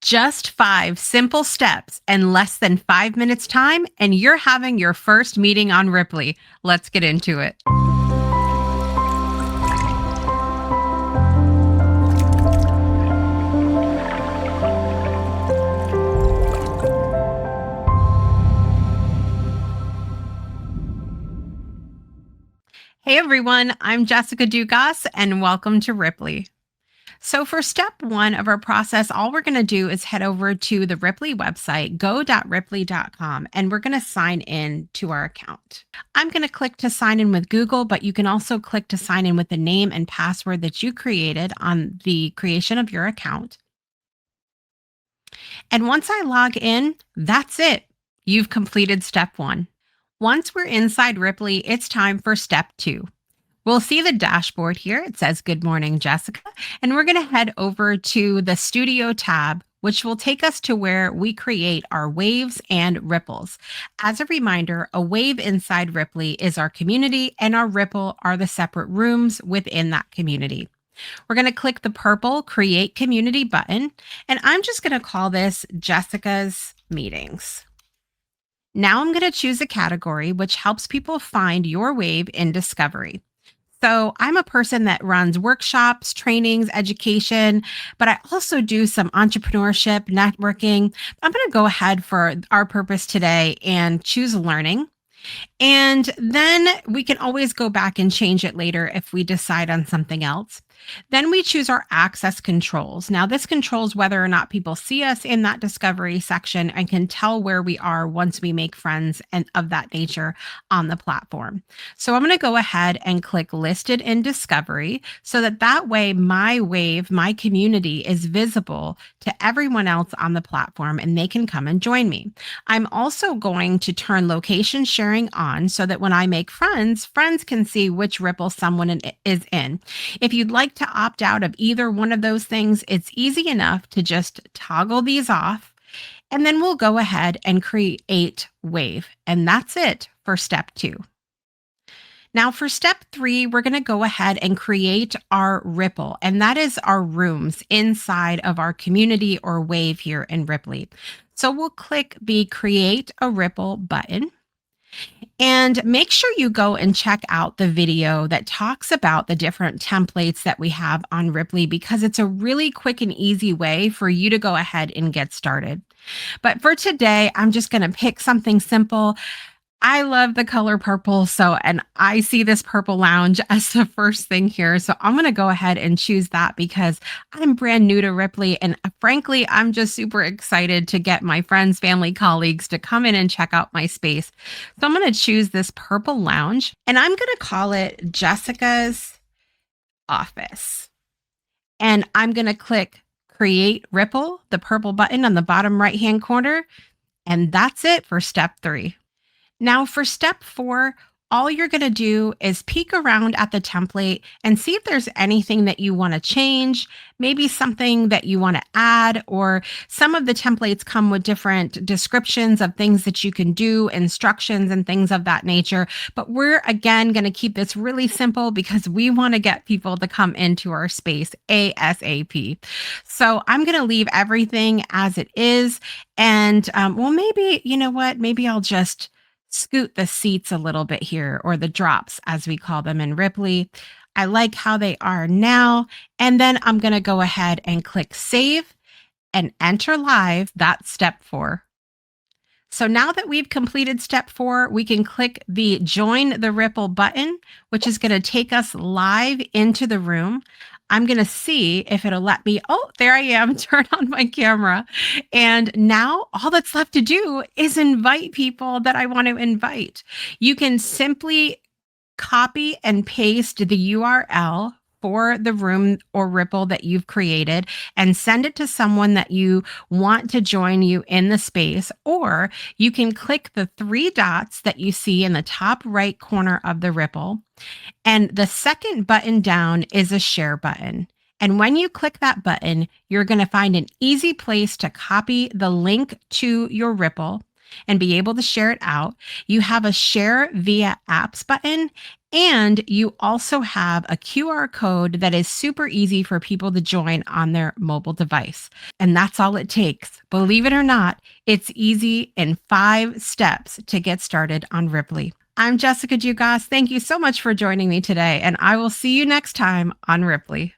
Just 5 simple steps and less than 5 minutes time, and you're having your first meeting on Rippily. Let's get into it. Hey everyone, I'm Jessica Dugas, and welcome to Rippily. So, for step one of our process, all we're going to do is head over to the Rippily website, go.rippily.com, and we're going to sign in to our account. I'm going to click to sign in with Google, but you can also click to sign in with the name and password that you created on the creation of your account. And once I log in, that's it. You've completed step one. Once we're inside Rippily, it's time for step two. We'll see the dashboard here. It says, Good morning, Jessica. And we're going to head over to the Studio tab, which will take us to where we create our waves and ripples. As a reminder, a wave inside Rippily is our community, and our ripple are the separate rooms within that community. We're going to click the purple Create Community button, and I'm just going to call this Jessica's Meetings. Now I'm going to choose a category which helps people find your wave in Discovery. So I'm a person that runs workshops, trainings, education, but I also do some entrepreneurship, networking. I'm going to go ahead for our purpose today and choose learning. And then we can always go back and change it later if we decide on something else. Then we choose our access controls. Now, this controls whether or not people see us in that discovery section and can tell where we are once we make friends and of that nature on the platform. So I'm going to go ahead and click listed in discovery so that way my wave, my community is visible to everyone else on the platform and they can come and join me. I'm also going to turn location sharing on so that when I make friends, friends can see which ripple someone is in. If you'd like to opt out of either one of those things, it's easy enough to just toggle these off. And then we'll go ahead and create wave. And that's it for step two. Now, for step three, we're going to go ahead and create our ripple, and that is our rooms inside of our community or wave here in Rippily. So we'll click the Create a Ripple button. And make sure you go and check out the video that talks about the different templates that we have on Rippily because it's a really quick and easy way for you to go ahead and get started. But for today, I'm just going to pick something simple. I love the color purple. And I see this purple lounge as the first thing here. So I'm going to go ahead and choose that because I'm brand new to Rippily. And frankly, I'm just super excited to get my friends, family, colleagues to come in and check out my space. So I'm going to choose this purple lounge and I'm going to call it Jessica's Office. And I'm going to click Create Ripple, the purple button on the bottom right-hand corner. And that's it for step three. Now for step four, all you're going to do is peek around at the template and see if there's anything that you want to change, maybe something that you want to add, or some of the templates come with different descriptions of things that you can do, instructions and things of that nature. But we're again going to keep this really simple because we want to get people to come into our space ASAP. So I'm going to leave everything as it is. And maybe, you know what, maybe I'll just scoot the seats a little bit here, or the drops as we call them in Rippily. I like how they are now. And then I'm going to go ahead and click save and enter live. That's step four. So now that we've completed step four, we can click the join the Ripple button, which is going to take us live into the room. I'm going to see if it'll let me. Oh, there I am. Turn on my camera. And now all that's left to do is invite people that I want to invite. You can simply copy and paste the URL for the room or ripple that you've created and send it to someone that you want to join you in the space. Or you can click the three dots that you see in the top right corner of the ripple. And the second button down is a share button. And when you click that button, you're going to find an easy place to copy the link to your ripple and be able to share it out. You have a share via apps button And you also have a QR code that is super easy for people to join on their mobile device. And that's all it takes. Believe it or not, it's easy in 5 steps to get started on Ripply. I'm Jessica Dugas. Thank you so much for joining me today, and I will see you next time on Ripply.